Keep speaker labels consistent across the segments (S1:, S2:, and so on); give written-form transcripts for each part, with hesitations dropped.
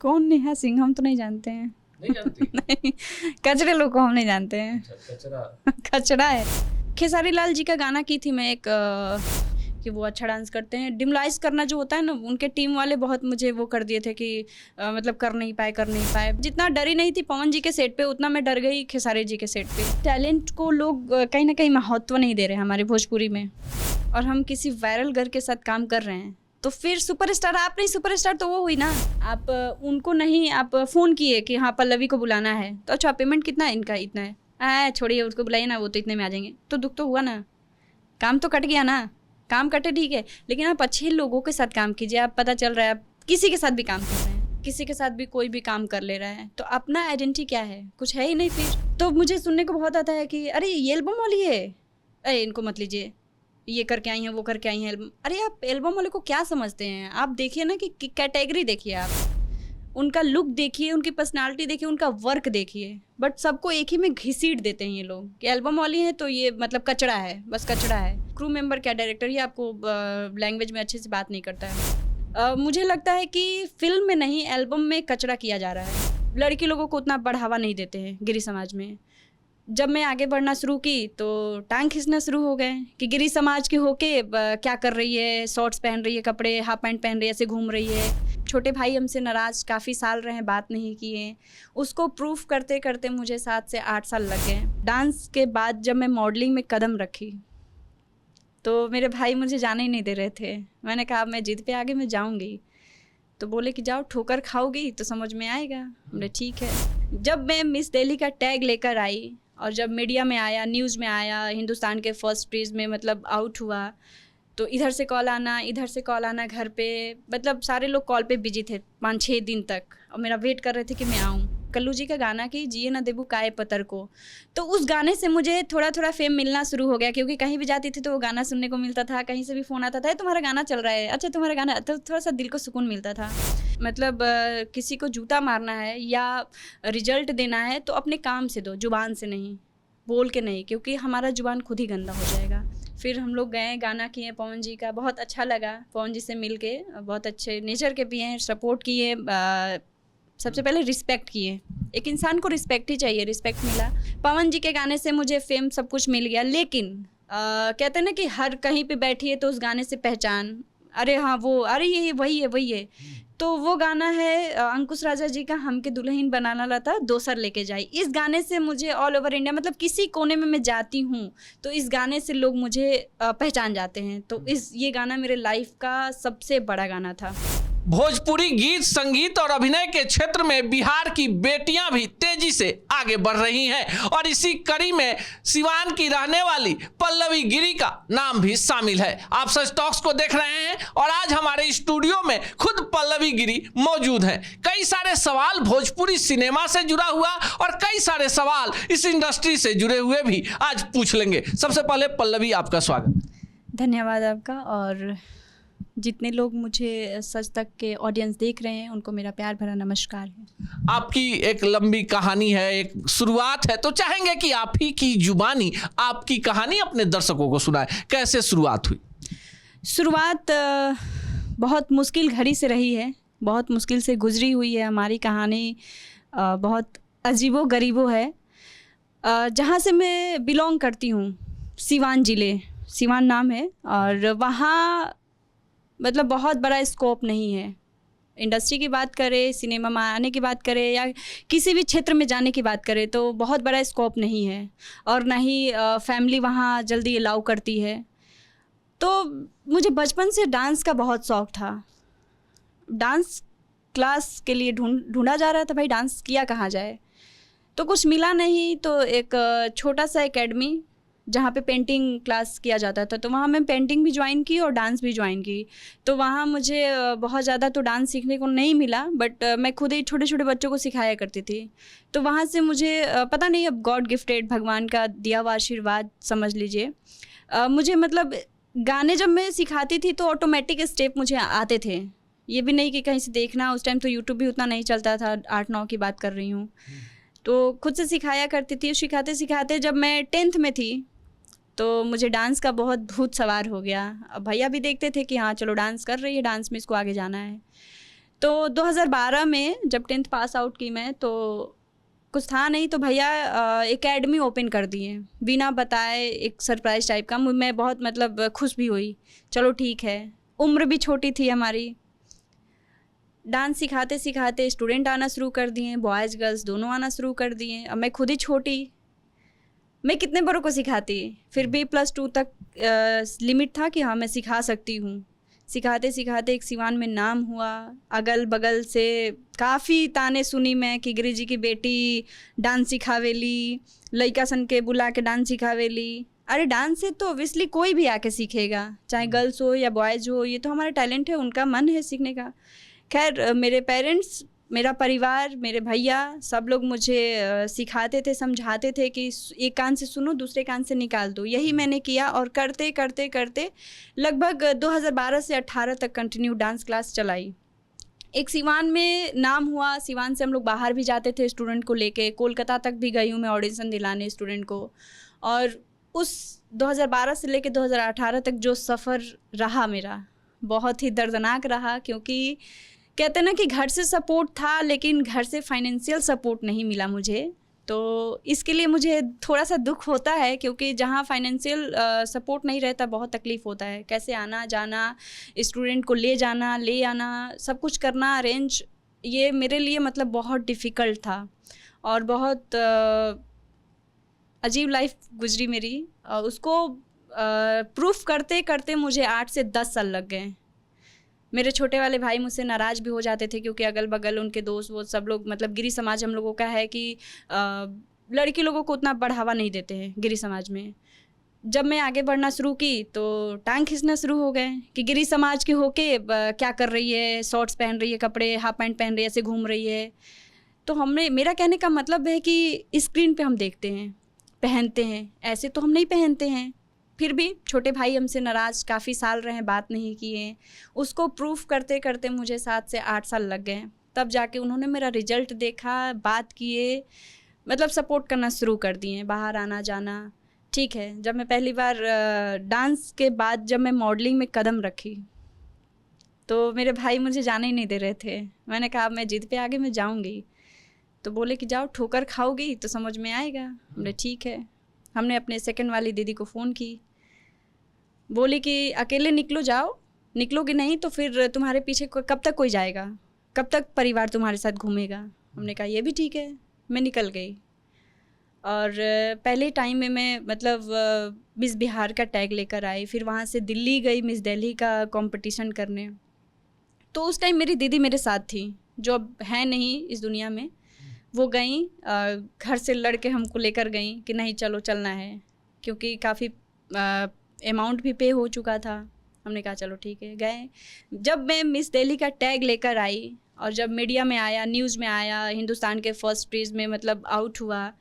S1: कौन नेहा सिंह? हम तो नहीं जानते हैं।
S2: नहीं जानती?
S1: नहीं, कचरे लोग को हम नहीं जानते हैं।
S2: अच्छा, कचरा।
S1: कचरा है। खेसारी लाल जी का गाना की थी मैं एक कि वो अच्छा डांस करते हैं। डिमलाइज करना जो होता है ना, उनके टीम वाले बहुत मुझे वो कर दिए थे कि मतलब कर नहीं पाए। जितना डरी नहीं थी पवन जी के सेट पे, उतना मैं डर गई खेसारी जी के सेट पे। टैलेंट को लोग कहीं ना कहीं महत्व नहीं दे रहे हमारे भोजपुरी में, और हम किसी वायरल गर्ल के साथ काम कर रहे हैं तो फिर सुपरस्टार आप नहीं, सुपरस्टार तो वो हुई ना। आप उनको नहीं, आप फ़ोन किए कि हाँ पल्लवी को बुलाना है, तो अच्छा पेमेंट कितना है इनका? इतना है। छोड़िए, उसको बुलाइए ना, वो तो इतने में आ जाएंगे। तो दुख तो हुआ ना, काम तो कट गया ना। काम कटे ठीक है, लेकिन आप अच्छे लोगों के साथ काम कीजिए। आप पता चल रहा है आप किसी के साथ भी काम कर रहे हैं, किसी के साथ भी कोई भी काम कर ले रहा है, तो अपना आइडेंटिटी क्या है? कुछ है ही नहीं। फिर तो मुझे सुनने को बहुत आता है कि अरे ये एल्बम वाली है, अरे इनको मत लीजिए, ये करके आई हैं, वो करके आई हैं एल्बम। अरे आप एल्बम वाले को क्या समझते हैं? आप देखिए ना कि कैटेगरी देखिए, आप उनका लुक देखिए, उनकी पर्सनालिटी देखिए, उनका वर्क देखिए। बट सबको एक ही में घसीट देते हैं ये लोग कि एल्बम वाली है तो ये मतलब कचड़ा है, बस कचड़ा है। क्रू मेंबर क्या, डायरेक्टर ही आपको लैंग्वेज में अच्छे से बात नहीं करता है। मुझे लगता है कि फिल्म में नहीं, एल्बम में कचड़ा किया जा रहा है। लड़की लोगों को उतना बढ़ावा नहीं देते हैं गिरी समाज में। जब मैं आगे बढ़ना शुरू की तो टांग खींचना शुरू हो गए कि गिरी समाज के होके क्या कर रही है, शॉर्ट्स पहन रही है, कपड़े हाफ पैंट पहन रही है, ऐसे घूम रही है। छोटे भाई हमसे नाराज़, काफ़ी साल रहे बात नहीं किए। उसको प्रूफ करते करते मुझे 7 से 8 साल लग गए। डांस के बाद जब मैं मॉडलिंग में कदम रखी तो मेरे भाई मुझे जाने ही नहीं दे रहे थे। मैंने कहा मैं जिद पे आगे मैं जाऊँगी, तो बोले कि जाओ, ठोकर खाओगी तो समझ में आएगा। हमने ठीक है। जब मैं मिस दिल्ली का टैग लेकर आई और जब मीडिया में आया, न्यूज़ में आया, हिंदुस्तान के फर्स्ट पेज में मतलब आउट हुआ, तो इधर से कॉल आना, इधर से कॉल आना घर पे। मतलब सारे लोग कॉल पे बिजी थे 5-6 दिन तक, और मेरा वेट कर रहे थे कि मैं आऊँ। कल्लू जी का गाना कि जिए ना देबू काए पतर को, तो उस गाने से मुझे थोड़ा थोड़ा फेम मिलना शुरू हो गया, क्योंकि कहीं भी जाती थी तो वो गाना सुनने को मिलता था। कहीं से भी फ़ोन आता था, तुम्हारा गाना चल रहा है, अच्छा तुम्हारा गाना, तो थोड़ा सा दिल को सुकून मिलता था। मतलब किसी को जूता मारना है या रिजल्ट देना है तो अपने काम से दो, जुबान से नहीं, बोल के नहीं, क्योंकि हमारा जुबान खुद ही गंदा हो जाएगा। फिर हम लोग गए, गाना किए पवन जी का, बहुत अच्छा लगा पवन जी से मिल के। बहुत अच्छे नेचर के भी हैं, सपोर्ट किए, सबसे पहले रिस्पेक्ट किए। एक इंसान को रिस्पेक्ट ही चाहिए, रिस्पेक्ट मिला। पवन जी के गाने से मुझे फेम सब कुछ मिल गया, लेकिन कहते हैं ना कि हर कहीं पे बैठी है तो उस गाने से पहचान, अरे हाँ वो, अरे ये वही है। तो वो गाना है अंकुश राजा जी का, हमके दुल्हन बनाना लता दोसर लेके जाई। इस गाने से मुझे ऑल ओवर इंडिया, मतलब किसी कोने में मैं जाती हूँ तो इस गाने से लोग मुझे पहचान जाते हैं। तो ये गाना मेरे लाइफ का सबसे बड़ा गाना था।
S2: भोजपुरी गीत, संगीत और अभिनय के क्षेत्र में बिहार की बेटियां भी तेजी से आगे बढ़ रही हैं, और इसी कड़ी में सिवान की रहने वाली पल्लवी गिरी का नाम भी शामिल है। आप सच टॉक्स को देख रहे हैं और आज हमारे स्टूडियो में खुद पल्लवी गिरी मौजूद हैं। कई सारे सवाल भोजपुरी सिनेमा से जुड़ा हुआ और कई सारे सवाल इस इंडस्ट्री से जुड़े हुए भी आज पूछ लेंगे। सबसे पहले पल्लवी, आपका स्वागत।
S1: धन्यवाद आपका, और जितने लोग मुझे सच तक के ऑडियंस देख रहे हैं उनको मेरा प्यार भरा नमस्कार है।
S2: आपकी एक लंबी कहानी है, एक शुरुआत है, तो चाहेंगे कि आप ही की जुबानी आपकी कहानी अपने दर्शकों को सुनाए। कैसे शुरुआत हुई?
S1: शुरुआत बहुत मुश्किल घड़ी से रही है, बहुत मुश्किल से गुजरी हुई है हमारी कहानी। बहुत अजीबो गरीबो है। जहाँ से मैं बिलोंग करती हूँ, सिवान ज़िले, सिवान नाम है, और वहाँ मतलब बहुत बड़ा स्कोप नहीं है। इंडस्ट्री की बात करें, सिनेमा में आने की बात करें या किसी भी क्षेत्र में जाने की बात करें तो बहुत बड़ा स्कोप नहीं है, और ना ही फैमिली वहाँ जल्दी अलाउ करती है। तो मुझे बचपन से डांस का बहुत शौक़ था। डांस क्लास के लिए ढूंढा जा रहा था, भाई डांस किया कहाँ जाए, तो कुछ मिला नहीं। तो एक छोटा सा एकेडमी जहाँ पे पेंटिंग क्लास किया जाता था, तो वहाँ मैं पेंटिंग भी ज्वाइन की और डांस भी ज्वाइन की। तो वहाँ मुझे बहुत ज़्यादा तो डांस सीखने को नहीं मिला, बट मैं खुद ही छोटे छोटे बच्चों को सिखाया करती थी। तो वहाँ से मुझे पता नहीं, अब गॉड गिफ्टेड, भगवान का दिया हुआ आशीर्वाद समझ लीजिए। मुझे मतलब गाने जब मैं सिखाती थी तो ऑटोमेटिक स्टेप मुझे आते थे। ये भी नहीं कि कहीं से देखना, उस टाइम तो यूट्यूब भी उतना नहीं चलता था, 8-9 की बात कर रही हूँ। तो खुद से सिखाया करती थी। सिखाते सिखाते जब मैं 10th में थी तो मुझे डांस का बहुत भूत सवार हो गया। अब भैया भी देखते थे कि हाँ चलो डांस कर रही है, डांस में इसको आगे जाना है। तो 2012 में जब 10th पास आउट की मैं, तो कुछ था नहीं, तो भैया एकेडमी ओपन कर दिए बिना बताए, एक सरप्राइज टाइप का। मैं बहुत मतलब खुश भी हुई, चलो ठीक है। उम्र भी छोटी थी हमारी। डांस सिखाते सिखाते स्टूडेंट आना शुरू कर दिए, बॉयज़ गर्ल्स दोनों आना शुरू कर दिए। अब मैं खुद ही छोटी, मैं कितने बड़ों को सिखाती। फिर भी +2 तक लिमिट था कि हाँ मैं सिखा सकती हूँ। सिखाते सिखाते एक सिवान में नाम हुआ। अगल बगल से काफ़ी ताने सुनी मैं कि गिरी जी की बेटी डांस सिखावेली, लड़का सन के बुला के डांस सिखावेली। अरे डांस से तो ऑब्वियसली कोई भी आके सीखेगा, चाहे गर्ल्स हो या बॉयज़ हो, ये तो हमारा टैलेंट है, उनका मन है सीखने का। खैर मेरे पेरेंट्स, मेरा परिवार, मेरे भैया सब लोग मुझे सिखाते थे, समझाते थे कि एक कान से सुनो दूसरे कान से निकाल दो। यही मैंने किया और करते करते करते लगभग 2012 से 18 तक कंटिन्यू डांस क्लास चलाई। एक सिवान में नाम हुआ। सिवान से हम लोग बाहर भी जाते थे स्टूडेंट को लेके, कोलकाता तक भी गई हूँ मैं ऑडिशन दिलाने स्टूडेंट को। और उस 2012 से लेके 2018 तक जो सफ़र रहा मेरा, बहुत ही दर्दनाक रहा। क्योंकि कहते हैं ना कि घर से सपोर्ट था, लेकिन घर से फाइनेंशियल सपोर्ट नहीं मिला मुझे। तो इसके लिए मुझे थोड़ा सा दुख होता है, क्योंकि जहाँ फाइनेंशियल सपोर्ट नहीं रहता बहुत तकलीफ़ होता है। कैसे आना जाना, स्टूडेंट को ले जाना ले आना, सब कुछ करना अरेंज, ये मेरे लिए मतलब बहुत डिफ़िकल्ट था। और बहुत अजीब लाइफ गुजरी मेरी। उसको प्रूफ करते करते मुझे 8 से 10 साल लग गए। मेरे छोटे वाले भाई मुझसे नाराज़ भी हो जाते थे, क्योंकि अगल बगल उनके दोस्त वो सब लोग, मतलब गिरी समाज हम लोगों का है कि लड़की लोगों को उतना बढ़ावा नहीं देते हैं गिरी समाज में। जब मैं आगे बढ़ना शुरू की तो टांग खींचना शुरू हो गए कि गिरी समाज के होके क्या कर रही है, शॉर्ट्स पहन रही है, कपड़े हाफ पैंट पहन रही है, ऐसे घूम रही है। तो मेरा कहने का मतलब है कि स्क्रीन पे हम देखते हैं, पहनते हैं, ऐसे तो हम नहीं पहनते हैं। फिर भी छोटे भाई हमसे नाराज़ काफ़ी साल रहे, बात नहीं किए। उसको प्रूफ करते करते मुझे 7 से 8 साल लग गए। तब जाके उन्होंने मेरा रिजल्ट देखा, बात किए, मतलब सपोर्ट करना शुरू कर दिए, बाहर आना जाना। ठीक है, जब मैं पहली बार डांस के बाद जब मैं मॉडलिंग में कदम रखी, तो मेरे भाई मुझे जाने ही नहीं दे रहे थे। मैंने कहा मैं जिद पे आगे मैं जाऊँगी। तो बोले कि जाओ, ठोकर खाओगी तो समझ में आएगा। हमने ठीक है। हमने अपने सेकंड वाली दीदी को फ़ोन की, बोली कि अकेले निकलो, जाओ, निकलोगे नहीं तो फिर तुम्हारे पीछे कब तक कोई जाएगा, कब तक परिवार तुम्हारे साथ घूमेगा। हमने कहा ये भी ठीक है। मैं निकल गई। और पहले टाइम में मैं मतलब मिस बिहार का टैग लेकर आई। फिर वहाँ से दिल्ली गई मिस दिल्ली का कंपटीशन करने। तो उस टाइम मेरी दीदी मेरे साथ थी, जो अब है नहीं इस दुनिया में। वो गई, घर से लड़के हमको लेकर गई कि नहीं चलो चलना है, क्योंकि काफ़ी अमाउंट भी पे हो चुका था। हमने कहा चलो ठीक है, गए। जब मैं मिस दिल्ली का टैग लेकर आई और जब मीडिया में आया, न्यूज़ में आया, हिंदुस्तान के फर्स्ट पेज में मतलब आउट हुआ,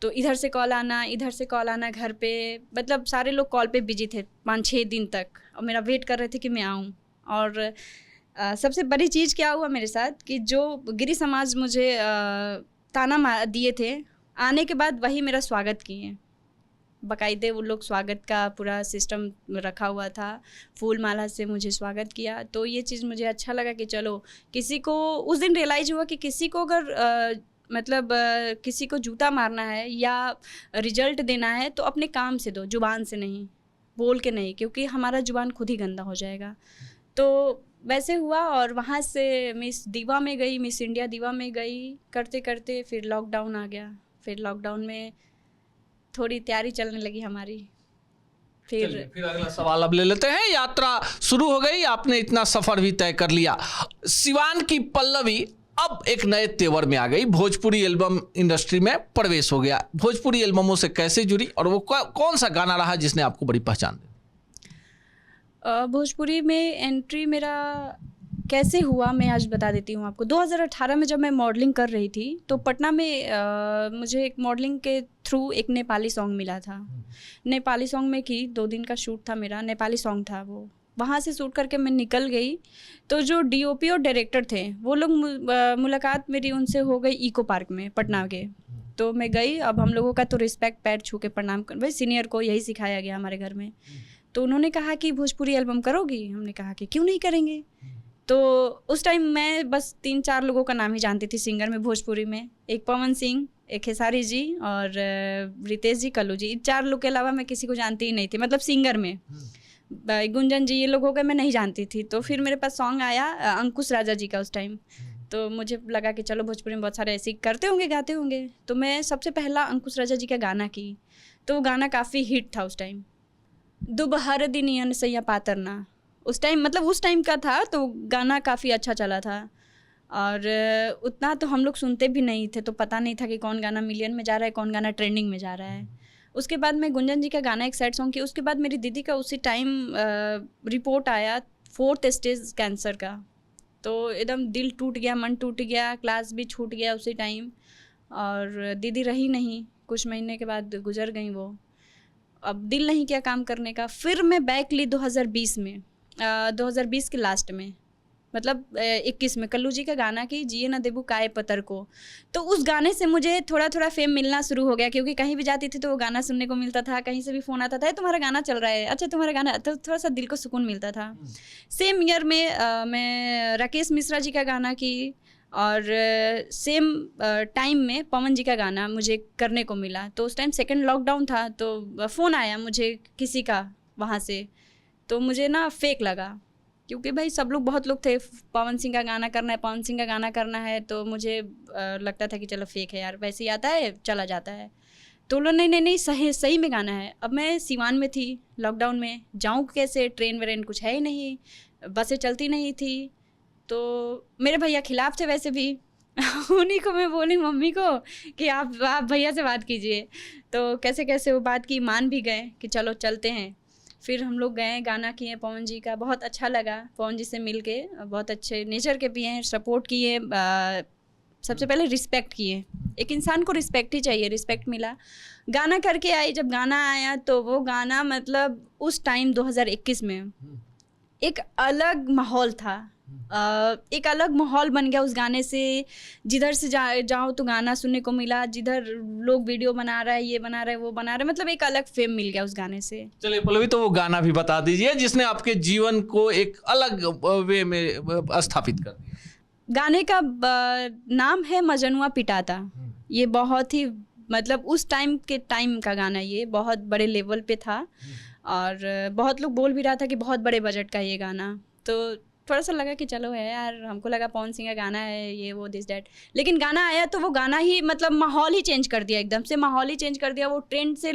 S1: तो इधर से कॉल आना, इधर से कॉल आना घर पे, मतलब सारे लोग कॉल पे बिजी थे 5-6 दिन तक, और मेरा वेट कर रहे थे कि मैं आऊँ। और सबसे बड़ी चीज़ क्या हुआ मेरे साथ कि जो गिरी समाज मुझे ताना दिए थे, आने के बाद वही मेरा स्वागत किए। बाकायदे वो लोग स्वागत का पूरा सिस्टम रखा हुआ था, फूल माला से मुझे स्वागत किया। तो ये चीज़ मुझे अच्छा लगा कि चलो, किसी को उस दिन रियलाइज़ हुआ कि किसी को अगर किसी को जूता मारना है या रिजल्ट देना है तो अपने काम से दो, जुबान से नहीं, बोल के नहीं, क्योंकि हमारा जुबान खुद ही गंदा हो जाएगा। तो वैसे हुआ। और वहाँ से मिस दीवा में गई, मिस इंडिया दीवा में गई, करते करते फिर लॉकडाउन आ गया। फिर लॉकडाउन में थोड़ी तैयारी चलने लगी हमारी।
S2: फिर अगला सवाल अब ले लेते हैं। यात्रा शुरू हो गई, आपने इतना सफ़र भी तय कर लिया। सिवान की पल्लवी अब एक नए तेवर में आ गई, भोजपुरी एल्बम इंडस्ट्री में प्रवेश हो गया। भोजपुरी एल्बमों से कैसे जुड़ी और वो कौन सा गाना रहा जिसने आपको बड़ी पहचान दी?
S1: भोजपुरी में एंट्री मेरा कैसे हुआ मैं आज बता देती हूँ आपको। 2018 में जब मैं मॉडलिंग कर रही थी तो पटना में मुझे एक मॉडलिंग के थ्रू एक नेपाली सॉन्ग मिला था। नेपाली सॉन्ग में की 2 दिन का शूट था मेरा, नेपाली सॉन्ग था वो। वहाँ से शूट करके मैं निकल गई तो जो डीओपी और डायरेक्टर थे वो लोग, मुलाकात मेरी उनसे हो गई इको पार्क में पटना के। तो मैं गई। अब हम लोगों का तो रिस्पेक्ट, पैर छू के प्रणाम कर, भाई सीनियर को यही सिखाया गया हमारे घर में। तो उन्होंने कहा कि भोजपुरी एल्बम करोगी? हमने कहा कि क्यों नहीं करेंगे, तो उस टाइम मैं बस 3-4 लोगों का नाम ही जानती थी सिंगर में, भोजपुरी में। एक पवन सिंह, एक खेसारी जी और रितेश जी, कल्लू जी। इन 4 लोग के अलावा मैं किसी को जानती ही नहीं थी, मतलब सिंगर में। गुंजन जी, ये लोग हो गए, मैं नहीं जानती थी। तो फिर मेरे पास सॉन्ग आया अंकुश राजा जी का उस टाइम। तो मुझे लगा कि चलो भोजपुरी में बहुत सारे ऐसे करते होंगे, गाते होंगे। तो मैं सबसे पहला अंकुश राजा जी का गाना की। तो वो गाना काफ़ी हिट था उस टाइम। दुबहर दिनियन सैया पातरना, उस टाइम मतलब उस टाइम का था, तो गाना काफ़ी अच्छा चला था। और उतना तो हम लोग सुनते भी नहीं थे, तो पता नहीं था कि कौन गाना मिलियन में जा रहा है, कौन गाना ट्रेंडिंग में जा रहा है। उसके बाद मैं गुंजन जी का गाना एक सैड सॉन्ग की। उसके बाद मेरी दीदी का उसी टाइम रिपोर्ट आया 4th स्टेज कैंसर का। तो एकदम दिल टूट गया, मन टूट गया, क्लास भी छूट गया उसी टाइम। और दीदी रही नहीं, कुछ महीने के बाद गुजर गई वो। अब दिल नहीं किया काम करने का। फिर मैं बैक ली 2020 में, 2020 के लास्ट में, मतलब 21 में कल्लू जी का गाना कि जिए ना देबू काए पतर को। तो उस गाने से मुझे थोड़ा थोड़ा फेम मिलना शुरू हो गया, क्योंकि कहीं भी जाती थी तो वो गाना सुनने को मिलता था। कहीं से भी फ़ोन आता था, तुम्हारा गाना चल रहा है, अच्छा तुम्हारा गाना, तो थोड़ा सा दिल को सुकून मिलता था। सेम ईयर में मैं राकेश मिश्रा जी का गाना की, और सेम टाइम में पवन जी का गाना मुझे करने को मिला। तो उस टाइम सेकंड लॉकडाउन था, तो फ़ोन आया मुझे किसी का वहाँ से। तो मुझे ना फेक लगा, क्योंकि भाई सब लोग, बहुत लोग थे, पवन सिंह का गाना करना है, पवन सिंह का गाना करना है। तो मुझे लगता था कि चलो फेक है यार, वैसे ही आता है चला जाता है। तो लोग नहीं सही में गाना है। अब मैं सिवान में थी लॉकडाउन में, जाऊँ कैसे, ट्रेन व्रेन कुछ है ही नहीं, बसें चलती नहीं थी। तो मेरे भैया खिलाफ थे वैसे भी उन्हीं को मैं बोली मम्मी को कि आप भैया से बात कीजिए। तो कैसे कैसे वो बात की, मान भी गए कि चलो चलते हैं। फिर हम लोग गए, गाना किए पवन जी का, बहुत अच्छा लगा पवन जी से मिलके। बहुत अच्छे नेचर के भी हैं, सपोर्ट किए, सबसे पहले रिस्पेक्ट किए। एक इंसान को रिस्पेक्ट ही चाहिए, रिस्पेक्ट मिला। गाना करके आई, जब गाना आया तो वो गाना मतलब उस टाइम 2021 में एक अलग माहौल था। एक अलग माहौल बन गया उस गाने से। जिधर से जाओ तो गाना सुनने को मिला, जिधर लोग वीडियो बना रहा है, ये बना रहा है, वो बना रहा है, मतलब एक अलग फेम मिल गया उस गाने से।
S2: चलिए पल्लवी, तो वो गाना भी बता दीजिए जिसने आपके जीवन को एक अलग वे में स्थापित कर दिया।
S1: गाने का नाम है मजनुआ पिटाता। ये बहुत ही मतलब उस टाइम का गाना, ये बहुत बड़े लेवल पे था। और बहुत लोग बोल भी रहा था कि बहुत बड़े बजट का ये गाना। तो थोड़ा सा लगा कि चलो है यार, हमको लगा पवन सिंह का गाना है, ये वो दिस डैट। लेकिन गाना आया तो वो गाना ही मतलब माहौल ही चेंज कर दिया, एकदम से माहौल ही चेंज कर दिया। वो ट्रेंड से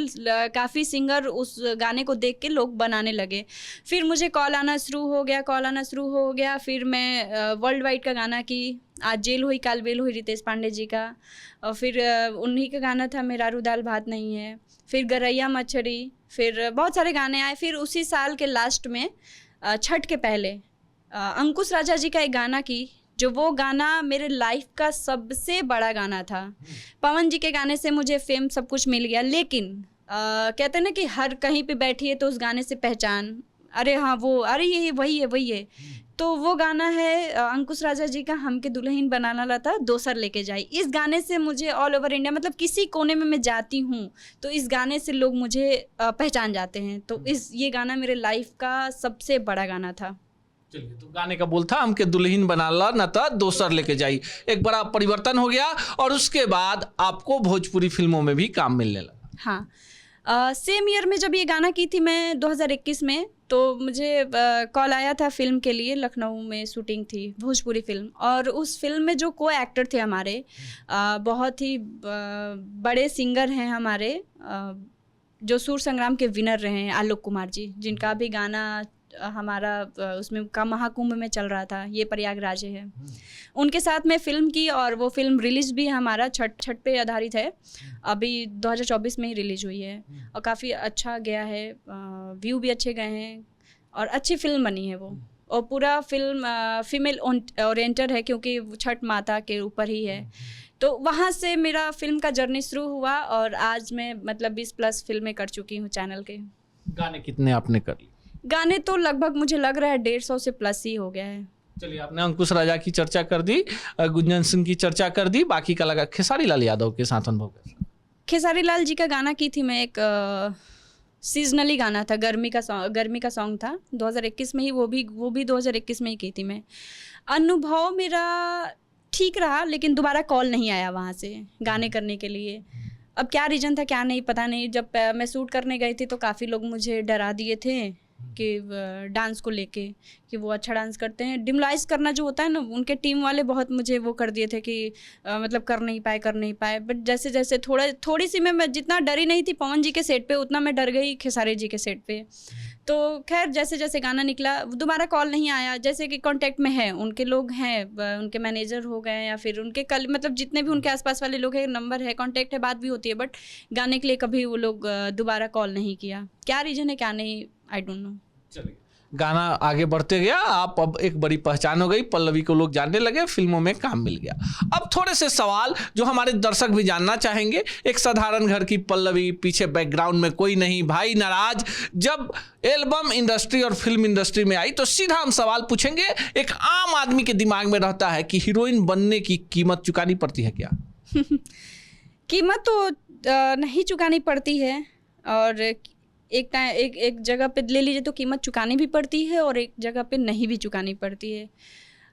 S1: काफ़ी सिंगर उस गाने को देख के लोग बनाने लगे। फिर मुझे कॉल आना शुरू हो गया। फिर मैं वर्ल्ड वाइड का गाना की, आज जेल हुई काल बेल हुई, रितेश पांडे जी का। और फिर उन्हीं का गाना था मेरा रू दाल भात नहीं है। फिर गरैया मछली, फिर बहुत सारे गाने आए। फिर उसी साल के लास्ट में छठ के पहले अंकुश राजा जी का एक गाना की, जो वो गाना मेरे लाइफ का सबसे बड़ा गाना था। पवन जी के गाने से मुझे फेम सब कुछ मिल गया, लेकिन कहते हैं ना कि हर कहीं पे बैठी है तो उस गाने से पहचान, अरे हाँ वो, अरे ये वही है। तो वो गाना है अंकुश राजा जी का, हमके दुल्हन बनाना लता दोसर लेके जाई। इस गाने से मुझे ऑल ओवर इंडिया, मतलब किसी कोने में मैं जाती हूँ तो इस गाने से लोग मुझे पहचान जाते हैं। तो ये गाना मेरे लाइफ का सबसे बड़ा गाना था।
S2: चलिए, तो गाने का बोल था हमके दुल्हन बनाला न तो दोसर लेके जाई। एक बड़ा परिवर्तन हो गया और उसके बाद आपको भोजपुरी फिल्मों में भी काम मिलने लगा।
S1: हाँ, सेम ईयर में जब ये गाना की थी मैं 2021 में, तो मुझे कॉल आया था फिल्म के लिए। लखनऊ में शूटिंग थी भोजपुरी फिल्म, और उस फिल्म में जो को एक्टर थे हमारे, बहुत ही बड़े सिंगर हैं हमारे, जो सूर संग्राम के विनर रहे हैं, आलोक कुमार जी, जिनका भी गाना हमारा उसमें का महाकुंभ में चल रहा था, ये प्रयागराज है। उनके साथ में फिल्म की, और वो फिल्म रिलीज भी हमारा छठ पे आधारित है। अभी 2024 में ही रिलीज हुई है और काफ़ी अच्छा गया है, व्यू भी अच्छे गए हैं और अच्छी फिल्म बनी है वो। और पूरा फिल्म फीमेल ओरिएंटेड है, क्योंकि छठ माता के ऊपर ही है। तो वहाँ से मेरा फिल्म का जर्नी शुरू हुआ, और आज मैं मतलब 20+ फिल्में कर चुकी हूँ चैनल के।
S2: गाने कितने आपने कर लिए?
S1: गाने तो लगभग मुझे लग रहा है 150 से प्लस ही हो गया है।
S2: चलिए, आपने अंकुश राजा की चर्चा कर दी, गुंजन सिंह की चर्चा कर दी, बाकी का लगा खेसारी लाल यादव के साथ अनुभव कैसा?
S1: खेसारी लाल जी का गाना की थी मैं एक सीजनली गाना था, गर्मी का सॉन्ग था 2021 में ही, वो भी 2021 में ही की थी मैं। अनुभव मेरा ठीक रहा, लेकिन दोबारा कॉल नहीं आया वहाँ से गाने करने के लिए। अब क्या रीज़न था क्या नहीं पता नहीं। जब मैं शूट करने गई थी तो काफ़ी लोग मुझे डरा दिए थे कि डांस को लेके कि वो अच्छा डांस करते हैं। डिमोलाइज करना जो होता है ना, उनके टीम वाले बहुत मुझे वो कर दिए थे कि मतलब कर नहीं पाए। बट जैसे जैसे थोड़ी सी मैं जितना डरी नहीं थी पवन जी के सेट पे, उतना मैं डर गई खेसारी जी के सेट पे। तो खैर जैसे जैसे गाना निकला दोबारा कॉल नहीं आया। जैसे कि कांटेक्ट में है, उनके लोग हैं, उनके मैनेजर हो गए या फिर उनके मतलब जितने भी उनके आसपास वाले लोग हैं, नंबर है, कांटेक्ट है, बात भी होती है, बट गाने के लिए कभी वो लोग दोबारा कॉल नहीं किया। क्या रीज़न है क्या नहीं, आई डोंट नो।
S2: चलिए, गाना आगे बढ़ते गया, आप अब एक बड़ी पहचान हो गई, पल्लवी को लोग जानने लगे, फिल्मों में काम मिल गया। अब थोड़े से सवाल जो हमारे दर्शक भी जानना चाहेंगे। एक साधारण घर की पल्लवी, पीछे बैकग्राउंड में कोई नहीं, भाई नाराज, जब एल्बम इंडस्ट्री और फिल्म इंडस्ट्री में आई तो सीधा हम सवाल पूछेंगे। एक आम आदमी के दिमाग में रहता है कि हीरोइन बनने की कीमत चुकानी पड़ती है क्या?
S1: कीमत तो नहीं चुकानी पड़ती है, और एक जगह पे ले लीजिए तो कीमत चुकानी भी पड़ती है और एक जगह पे नहीं भी चुकानी पड़ती है।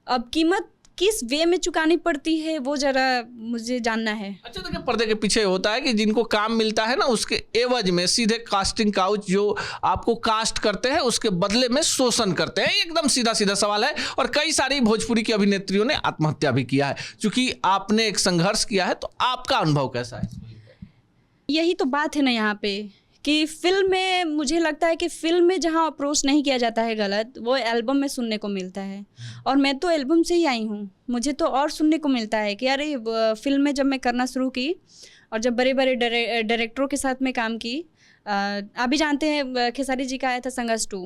S1: अब कीमत किस वे में चुकानी पड़ती है वो ज़रा मुझे जानना है। अच्छा,
S2: देखिए, पर्दे के पीछे होता है कि जिनको काम मिलता है ना, उसके एवज में सीधे कास्टिंग काउच जो आपको कास्ट करते हैं उसके बदले में शोषण करते हैं। एकदम सीधा सीधा सवाल है। और कई सारी भोजपुरी की अभिनेत्रियों ने आत्महत्या भी किया है। चूंकि आपने एक संघर्ष किया है, तो आपका अनुभव कैसा है?
S1: यही तो बात है ना यहाँ पे कि फिल्म में मुझे लगता है कि फिल्म में जहाँ अप्रोच नहीं किया जाता है गलत, वो एल्बम में सुनने को मिलता है। और मैं तो एल्बम से ही आई हूँ, मुझे तो और सुनने को मिलता है कि अरे फिल्म में जब मैं करना शुरू की और जब बड़े बड़े डायरेक्टरों के साथ में काम की, आप भी जानते हैं खेसारी जी का आया था संघर्ष 2,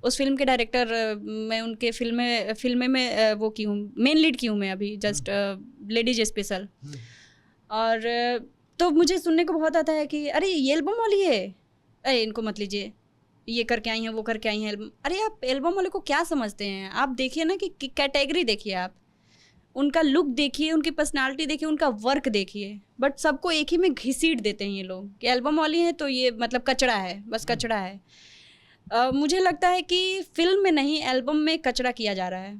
S1: उस फिल्म के डायरेक्टर मैं उनके फिल्म में वो की हूँ, मेन लीड की हूँ मैं अभी जस्ट लेडीज स्पेशल। और तो मुझे सुनने को बहुत आता है कि अरे ये एल्बम वाली है, अरे इनको मत लीजिए, ये करके आई हैं वो करके आई हैं एल्बम। अरे आप एल्बम वाले को क्या समझते हैं? आप देखिए ना कि कैटेगरी देखिए, आप उनका लुक देखिए, उनकी पर्सनालिटी देखिए, उनका वर्क देखिए। बट सबको एक ही में घसीट देते हैं ये लोग कि एल्बम वाली है तो ये मतलब कचड़ा है, बस कचड़ा है। मुझे लगता है कि फिल्म में नहीं, एल्बम में कचड़ा किया जा रहा है।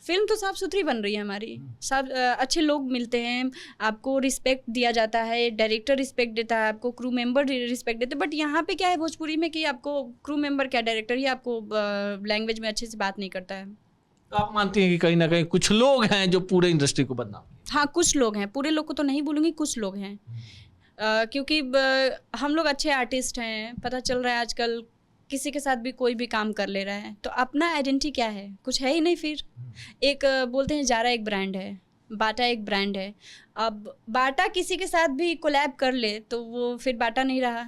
S1: फिल्म तो साफ़ सुथरी बन रही है हमारी, सब अच्छे लोग मिलते हैं, आपको रिस्पेक्ट दिया जाता है, डायरेक्टर रिस्पेक्ट देता है आपको, क्रू मेंबर रिस्पेक्ट देते हैं। बट यहाँ पे क्या है भोजपुरी में कि आपको क्रू मेंबर क्या, डायरेक्टर ही आपको लैंग्वेज में अच्छे से बात नहीं करता है।
S2: तो आप मानती हैं कि कहीं ना कहीं कुछ लोग हैं जो पूरे इंडस्ट्री को बदनाम?
S1: हाँ, कुछ लोग हैं, पूरे लोग को तो नहीं बोलूँगी, कुछ लोग हैं। क्योंकि हम लोग अच्छे आर्टिस्ट हैं, पता चल रहा है आजकल किसी के साथ भी कोई भी काम कर ले रहा है, तो अपना आइडेंटिटी क्या है? कुछ है ही नहीं। फिर एक बोलते हैं जारा एक ब्रांड है, बाटा एक ब्रांड है। अब बाटा किसी के साथ भी कोलैब कर ले तो वो फिर बाटा नहीं रहा।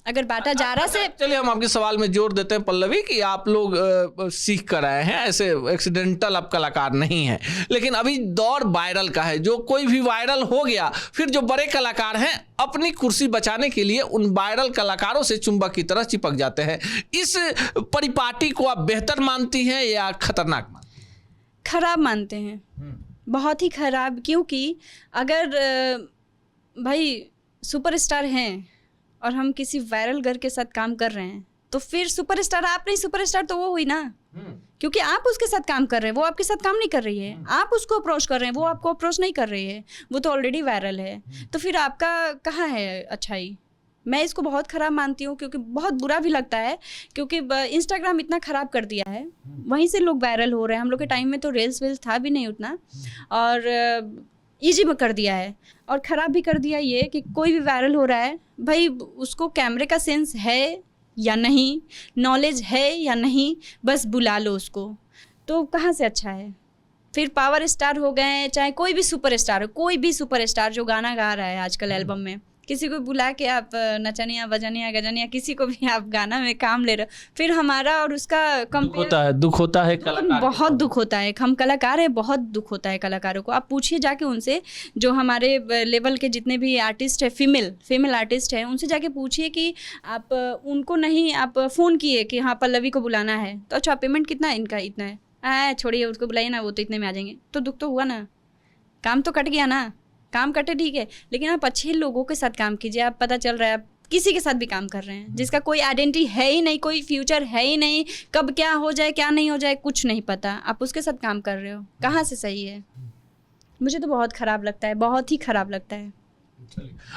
S1: अगर बाटा जारा से,
S2: चलिए हम आपके सवाल में जोर देते हैं पल्लवी कि आप लोग सीख कर आए हैं, ऐसे एक्सीडेंटल आप कलाकार नहीं हैं। लेकिन अभी दौर वायरल का है, जो कोई भी वायरल हो गया, फिर जो बड़े कलाकार हैं अपनी कुर्सी बचाने के लिए उन वायरल कलाकारों से चुंबक की तरह चिपक जाते हैं। इस परिपाटी को आप बेहतर मानती हैं या खतरनाक मानती हैं?
S1: खराब मानते हैं, बहुत ही खराब। क्योंकि अगर भाई सुपरस्टार हैं और हम किसी वायरल गर्ल के साथ काम कर रहे हैं, तो फिर सुपरस्टार आप नहीं, सुपरस्टार तो वो हुई ना, क्योंकि आप उसके साथ काम कर रहे हैं, वो आपके साथ काम नहीं कर रही है। आप उसको अप्रोच कर रहे हैं, वो आपको अप्रोच नहीं कर रही है, वो तो ऑलरेडी वायरल है। तो फिर आपका कहाँ है अच्छाई? मैं इसको बहुत ख़राब मानती हूँ, क्योंकि बहुत बुरा भी लगता है, क्योंकि इंस्टाग्राम इतना ख़राब कर दिया है, वहीं से लोग वायरल हो रहे हैं। हम लोग के टाइम में तो रील्स वील्स था भी नहीं उतना, और ईजी में कर दिया है। और ख़राब भी कर दिया ये कि कोई भी वायरल हो रहा है, भाई उसको कैमरे का सेंस है या नहीं, नॉलेज है या नहीं, बस बुला लो उसको, तो कहाँ से अच्छा है? फिर पावर स्टार हो गए, चाहे कोई भी सुपरस्टार हो, कोई भी सुपरस्टार जो गाना गा रहा है आजकल एल्बम में, किसी को बुला के आप नचनिया बजनिया गजनिया किसी को भी आप गाना में काम ले रहे हो, फिर हमारा और उसका
S2: दुख होता है कलाकार,
S1: बहुत दुख होता है। हम कलाकार हैं, बहुत दुख होता है कलाकारों को। आप पूछिए जाके उनसे, जो हमारे लेवल के जितने भी आर्टिस्ट है, फीमेल आर्टिस्ट हैं, उनसे जाके पूछिए कि आप उनको नहीं आप फ़ोन किए कि हाँ पल्लवी को बुलाना है, तो अच्छा पेमेंट कितना है इनका? इतना है, छोड़िए उसको बुलाइए ना, वो तो इतने में आ जाएंगे। तो दुख तो हुआ ना, काम तो कट गया ना। काम कटे ठीक है, लेकिन आप अच्छे लोगों के साथ काम कीजिए। आप पता चल रहा है आप किसी के साथ भी काम कर रहे हैं, जिसका कोई आइडेंटिटी है ही नहीं, कोई फ्यूचर है ही नहीं, कब क्या हो जाए क्या नहीं हो जाए कुछ नहीं पता, आप उसके साथ काम कर रहे हो, कहाँ से सही है? मुझे तो बहुत ख़राब लगता है, बहुत ही ख़राब लगता है।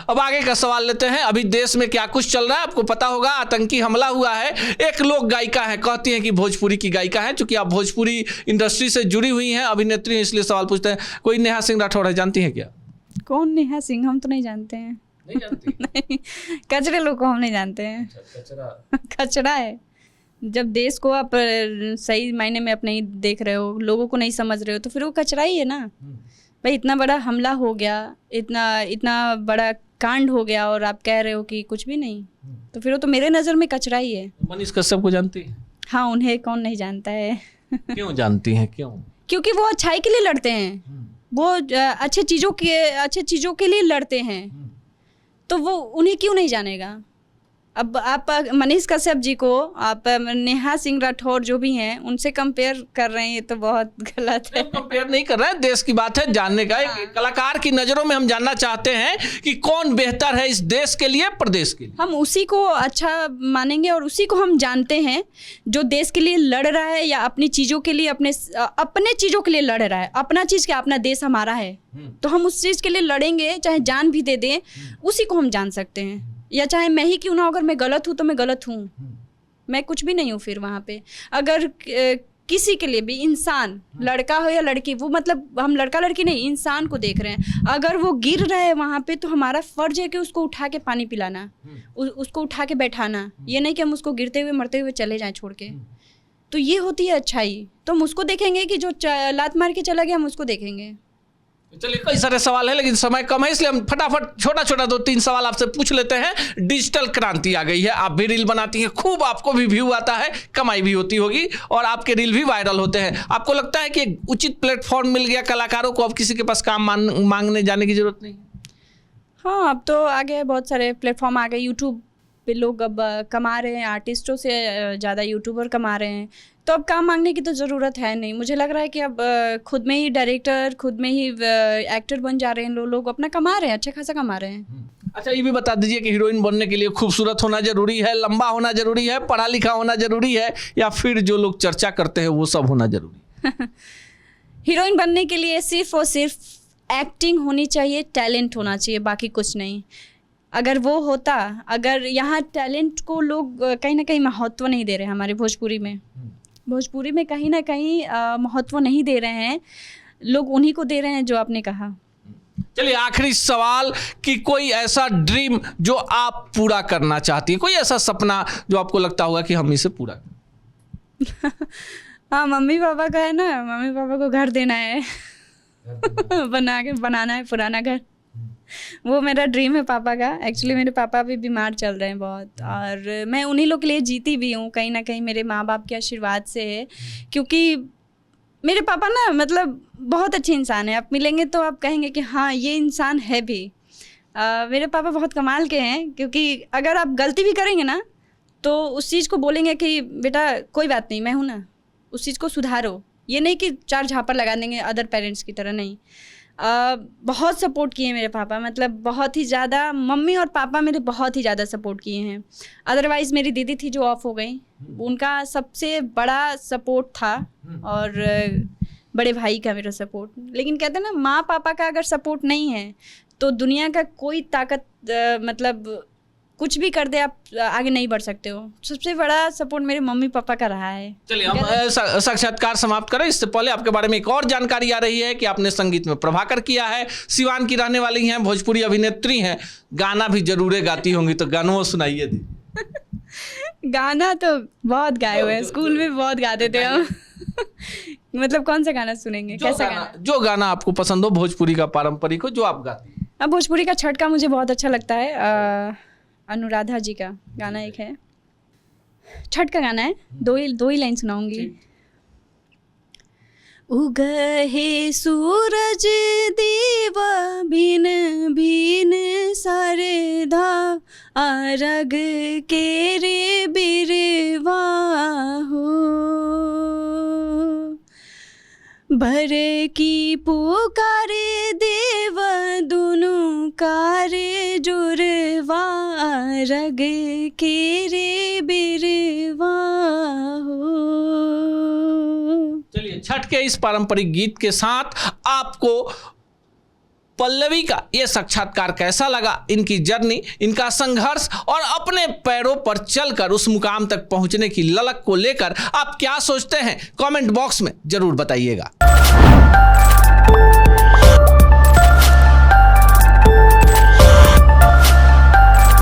S2: अब आगे का सवाल लेते हैं। अभी देश में क्या कुछ चल रहा है आपको पता होगा, आतंकी हमला हुआ है। एक लोक गायिका है, कहती हैं कि भोजपुरी की गायिका है, चूंकि आप भोजपुरी इंडस्ट्री से जुड़ी हुई हैं, अभिनेत्री हैं, इसलिए सवाल पूछते हैं। कोई नेहा सिंह राठौर है, जानती हैं क्या?
S1: कौन नेहा सिंह? हम तो नहीं जानते हैं।
S2: नहीं जानती?
S1: नहीं, कचरे लोग को हम नहीं जानते हैं।
S2: कचरा
S1: कचरा है। जब देश को आप सही मायने में आप नहीं देख रहे हो, लोगों को नहीं समझ रहे हो, तो फिर वो कचरा ही है ना भाई। इतना बड़ा हमला हो गया, इतना बड़ा कांड हो गया, और आप कह रहे हो कि कुछ भी नहीं, तो फिर वो तो मेरे नज़र में कचरा ही है।
S2: मनीष कश्यप को जानती है?
S1: हाँ, उन्हें कौन नहीं जानता है।
S2: क्यों जानती हैं, क्यों?
S1: क्योंकि वो अच्छाई के लिए लड़ते हैं, वो अच्छे चीज़ों के लिए लड़ते हैं, तो वो उन्हें क्यों नहीं जानेगा? अब आप मनीष कश्यप जी को आप नेहा सिंह राठौर जो भी हैं उनसे कंपेयर कर रहे हैं, ये तो बहुत गलत है।
S2: कंपेयर नहीं कर रहे हैं, देश की बात है, जानने का। एक कलाकार की नज़रों में हम जानना चाहते हैं कि कौन बेहतर है इस देश के लिए, प्रदेश के लिए।
S1: हम उसी को अच्छा मानेंगे और उसी को हम जानते हैं जो देश के लिए लड़ रहा है, या अपनी चीज़ों के लिए, अपने चीज़ों के लिए लड़ रहा है। अपना चीज़ क्या, अपना देश हमारा है, तो हम उस चीज़ के लिए लड़ेंगे, चाहे जान भी दे दें, उसी को हम जान सकते हैं। या चाहे मैं ही क्यों ना, अगर मैं गलत हूँ तो मैं गलत हूँ, मैं कुछ भी नहीं हूँ फिर वहाँ पे। अगर किसी के लिए भी, इंसान, लड़का हो या लड़की, वो मतलब हम लड़का लड़की नहीं, इंसान को देख रहे हैं, अगर वो गिर रहा है वहाँ पे, तो हमारा फर्ज है कि उसको उठा के पानी पिलाना, उसको उठा के बैठाना, ये नहीं कि हम उसको गिरते हुए मरते हुए चले जाएं छोड़ के। तो ये होती है अच्छाई। तो हम उसको देखेंगे कि जो लात मार के चला गया, हम उसको देखेंगे।
S2: चलिए, कई सारे सवाल है लेकिन समय कम है, इसलिए हम फटाफट छोटा 2-3 सवाल आपसे पूछ लेते हैं। डिजिटल क्रांति आ गई है, आप भी रील बनाती हैं, खूब आपको भी व्यू आता है, कमाई भी होती होगी, और आपके रील भी वायरल होते हैं। आपको लगता है कि एक उचित प्लेटफॉर्म मिल गया कलाकारों को, अब किसी के पास काम मांगने जाने की जरूरत नहीं?
S1: हाँ, अब तो आ गए, बहुत सारे प्लेटफॉर्म आ गए। यूट्यूब पे लोग अब कमा रहे हैं, आर्टिस्टों से ज़्यादा यूट्यूबर कमा रहे हैं, तो अब काम मांगने की तो ज़रूरत है नहीं। मुझे लग रहा है कि अब खुद में ही डायरेक्टर, खुद में ही एक्टर बन जा रहे हैं लोग, अपना कमा रहे हैं, अच्छा खासा कमा रहे हैं।
S2: अच्छा, ये भी बता दीजिए कि हीरोइन बनने के लिए खूबसूरत होना जरूरी है, लंबा होना जरूरी है, पढ़ा लिखा होना जरूरी है, या फिर जो लोग चर्चा करते हैं वो सब होना जरूरी है?
S1: हीरोइन बनने के लिए सिर्फ और सिर्फ एक्टिंग होनी चाहिए, टैलेंट होना चाहिए, बाकी कुछ नहीं। अगर वो होता, अगर यहाँ टैलेंट को लोग कहीं ना कहीं महत्व नहीं दे रहे हैं, हमारे भोजपुरी में कहीं ना कहीं महत्व नहीं दे रहे हैं लोग, उन्हीं को दे रहे हैं जो आपने कहा।
S2: चलिए, आखिरी सवाल कि कोई ऐसा ड्रीम जो आप पूरा करना चाहती है, कोई ऐसा सपना जो आपको लगता होगा कि हम इसे पूरा
S1: हाँ, मम्मी पापा का है ना, मम्मी पापा को घर देना है, बनाना है पुराना घर, वो मेरा ड्रीम है पापा का। एक्चुअली मेरे पापा भी बीमार चल रहे हैं बहुत, और मैं उन्हीं लोग के लिए जीती भी हूँ, कहीं ना कहीं मेरे माँ बाप के आशीर्वाद से है, क्योंकि मेरे पापा ना मतलब बहुत अच्छे इंसान हैं। आप मिलेंगे तो आप कहेंगे कि हाँ, ये इंसान है भी। मेरे पापा बहुत कमाल के हैं, क्योंकि अगर आप गलती भी करेंगे ना, तो उस चीज़ को बोलेंगे कि बेटा कोई बात नहीं, मैं हूँ ना, उस चीज़ को सुधारो। ये नहीं कि 4 झापड़ लगा देंगे अदर पेरेंट्स की तरह, नहीं। बहुत सपोर्ट किए मेरे पापा, मतलब बहुत ही ज़्यादा। मम्मी और पापा मेरे बहुत ही ज़्यादा सपोर्ट किए हैं। अदरवाइज़ मेरी दीदी थी जो ऑफ हो गई, उनका सबसे बड़ा सपोर्ट था, और बड़े भाई का मेरा सपोर्ट। लेकिन कहते हैं ना, माँ पापा का अगर सपोर्ट नहीं है तो दुनिया का कोई ताकत मतलब कुछ भी कर दे, आप आगे नहीं बढ़ सकते हो। सबसे बड़ा सपोर्ट मेरे मम्मी पापा का रहा है।
S2: चलिए, हम साक्षात्कार समाप्त करें। इससे पहले आपके बारे में एक और जानकारी आ रही है कि आपने संगीत में प्रभाकर किया है, सिवान की रहने वाली हैं, भोजपुरी अभिनेत्री हैं, गाना भी जरूर गाती होंगी, तो गानों सुनाइए दी।
S1: गाना तो बहुत गाए हुए हैं, स्कूल में बहुत गाते थे हम। मतलब कौन सा गाना सुनेंगे, कैसा गाना?
S2: जो गाना आपको पसंद हो, भोजपुरी का पारंपरिक हो, जो आप गाती हैं।
S1: अब भोजपुरी का छठ का मुझे बहुत अच्छा लगता है। अनुराधा जी का गाना एक है, छठ का गाना है, दो ही लाइन सुनाऊंगी। उगहे सूरज देवा भिन भिन सरधा, आरग के रे बिरवा हो, भर की पुकारे देव दुनु कारे जुर बिरवा रग के रे बिरवा हो।
S2: चलिए, छठ के इस पारंपरिक गीत के साथ आपको पल्लवी का ये साक्षात्कार कैसा लगा, इनकी जर्नी, इनका संघर्ष और अपने पैरों पर चलकर उस मुकाम तक पहुंचने की ललक को लेकर आप क्या सोचते हैं, कमेंट बॉक्स में जरूर बताइएगा।